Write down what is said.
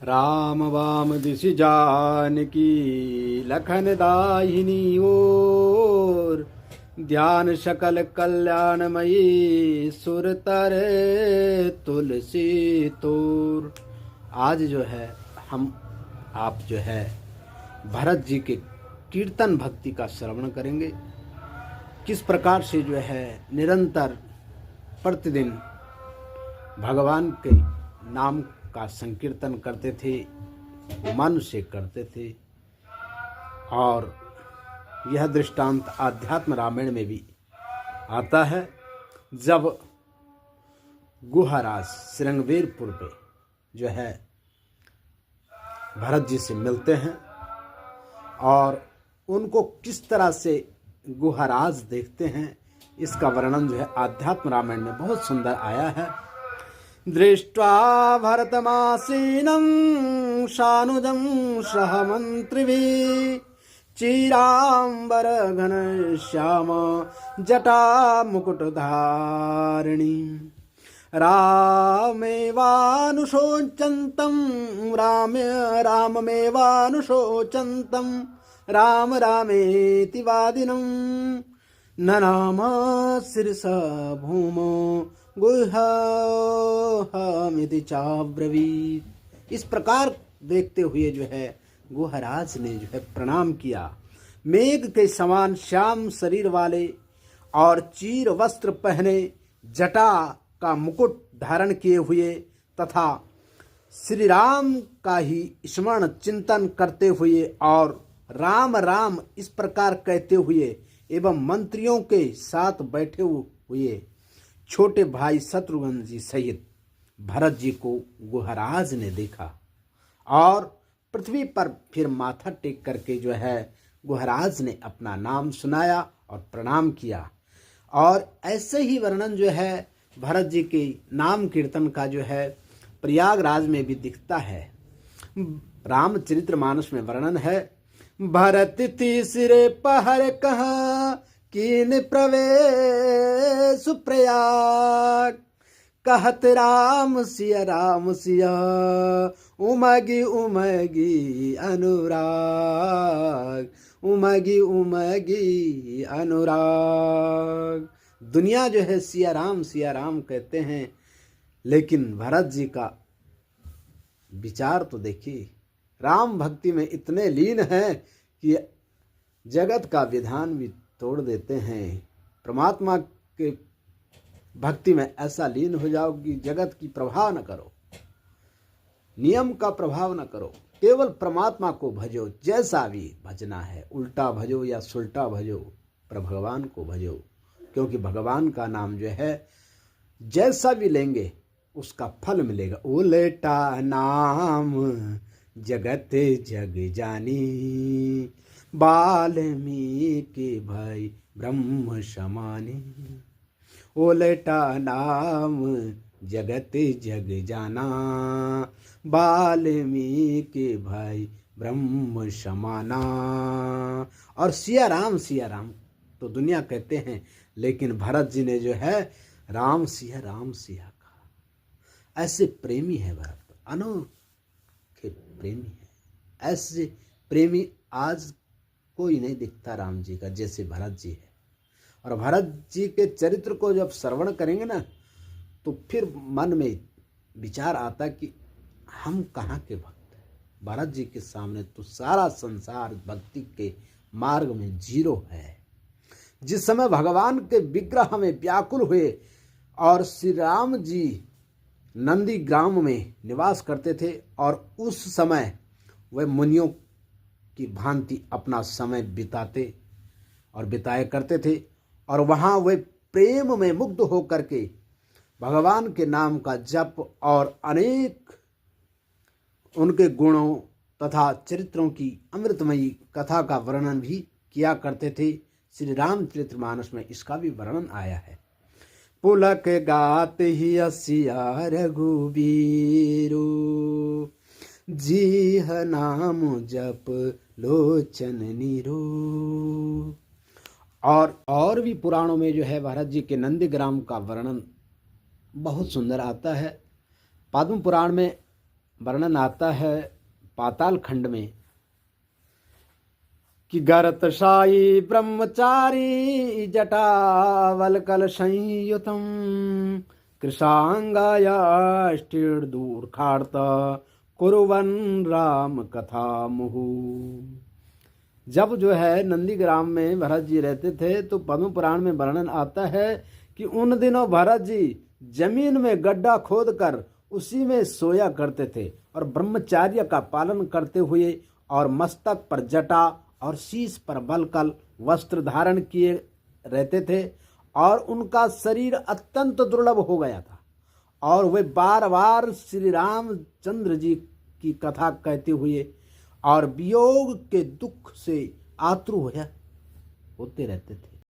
राम वाम दिशि जानकी लखन दाहिनी ओर, ध्यान सकल कल्याणमयी सुर तर तुलसी तोर। आज जो है हम आप जो है भरत जी के कीर्तन भक्ति का श्रवण करेंगे। किस प्रकार से जो है निरंतर प्रतिदिन भगवान के नाम का संकीर्तन करते थे, मन से करते थे। और यह दृष्टांत आध्यात्म रामायण में भी आता है, जब गुहराज श्रृंगवीरपुर पे जो है भरत जी से मिलते हैं और उनको किस तरह से गुहराज देखते हैं, इसका वर्णन जो है आध्यात्म रामायण में बहुत सुंदर आया है। दृष्ट्वा भरतमासीनं शानुजं सह मंत्रिभिः, चीरांबर घनश्याम जटा मुकुटधारिणी, रामेवानुशोचन्तं राममेवानुशोचन्तं राम रामेति वादिनं, ननाम शिरसा भूमो गुहामिति चाब्रवीत। इस प्रकार देखते हुए जो है गुहराज ने जो है प्रणाम किया। मेघ के समान श्याम शरीर वाले और चीर वस्त्र पहने, जटा का मुकुट धारण किए हुए तथा श्री राम का ही स्मरण चिंतन करते हुए और राम राम इस प्रकार कहते हुए एवं मंत्रियों के साथ बैठे हुए छोटे भाई शत्रुघ्न जी सहित भरत जी को गुहराज ने देखा और पृथ्वी पर फिर माथा टेक करके जो है गुहराज ने अपना नाम सुनाया और प्रणाम किया। और ऐसे ही वर्णन जो है भरत जी के नाम कीर्तन का जो है प्रयागराज में भी दिखता है। रामचरितमानस में वर्णन है, भरत तीसरे पहर कहा कीन प्रवेश प्रयाग, कहत राम सिया उमगी उमगी अनुराग, उमगी उमगी अनुराग। दुनिया जो है सिया राम कहते हैं, लेकिन भरत जी का विचार तो देखिए, राम भक्ति में इतने लीन हैं कि जगत का विधान भी तोड़ देते हैं। परमात्मा के भक्ति में ऐसा लीन हो जाओ कि जगत की प्रभाव न करो, नियम का प्रभाव न करो, केवल परमात्मा को भजो। जैसा भी भजना है, उल्टा भजो या सुल्टा भजो, पर भगवान को भजो, क्योंकि भगवान का नाम जो है जैसा भी लेंगे उसका फल मिलेगा। उल्टा नाम जगत जग जानी, वाल्मीकि भाई ब्रह्म समानी। उल्टा नाम जगत जग जाना, वाल्मीकि भाई ब्रह्म समाना। और सिया राम तो दुनिया कहते हैं, लेकिन भरत जी ने जो है राम सिया कहा। ऐसे प्रेमी है भरत, अनोखे प्रेमी है। ऐसे प्रेमी आज कोई नहीं दिखता राम जी का जैसे भरत जी है। और भरत जी के चरित्र को जब श्रवण करेंगे ना, तो फिर मन में विचार आता कि हम कहाँ के भक्त हैं। भरत जी के सामने तो सारा संसार भक्ति के मार्ग में जीरो है। जिस समय भगवान के विग्रह में व्याकुल हुए और श्री राम जी नंदी ग्राम में निवास करते थे, और उस समय वे मुनियों की भांति अपना समय बिताया करते थे, और वहाँ वे प्रेम में मुग्ध होकर के भगवान के नाम का जप और अनेक उनके गुणों तथा चरित्रों की अमृतमयी कथा का वर्णन भी किया करते थे। श्री रामचरितमानस में इसका भी वर्णन आया है। पुलक गात ही असिया रघुबीरो, जीह नाम जप लोचन नीरो। और भी पुराणों में जो है भरत जी के नंदीग्राम का वर्णन बहुत सुंदर आता है। पद्म पुराण में वर्णन आता है पाताल खंड में कि गरत साई ब्रह्मचारी जटावलकल संयुतम कृशांगायाष्टिर्दूर्खार्त कुरुवन राम कथा मुहु। जब जो है नंदीग्राम में भरत जी रहते थे तो पद्म पुराण में वर्णन आता है कि उन दिनों भरत जी जमीन में गड्ढा खोद कर उसी में सोया करते थे और ब्रह्मचार्य का पालन करते हुए और मस्तक पर जटा और शीश पर बलकल वस्त्र धारण किए रहते थे और उनका शरीर अत्यंत दुर्लभ हो गया था और वे बार बार श्री रामचंद्र जी की कथा कहते हुए और वियोग के दुख से आतुर होते रहते थे।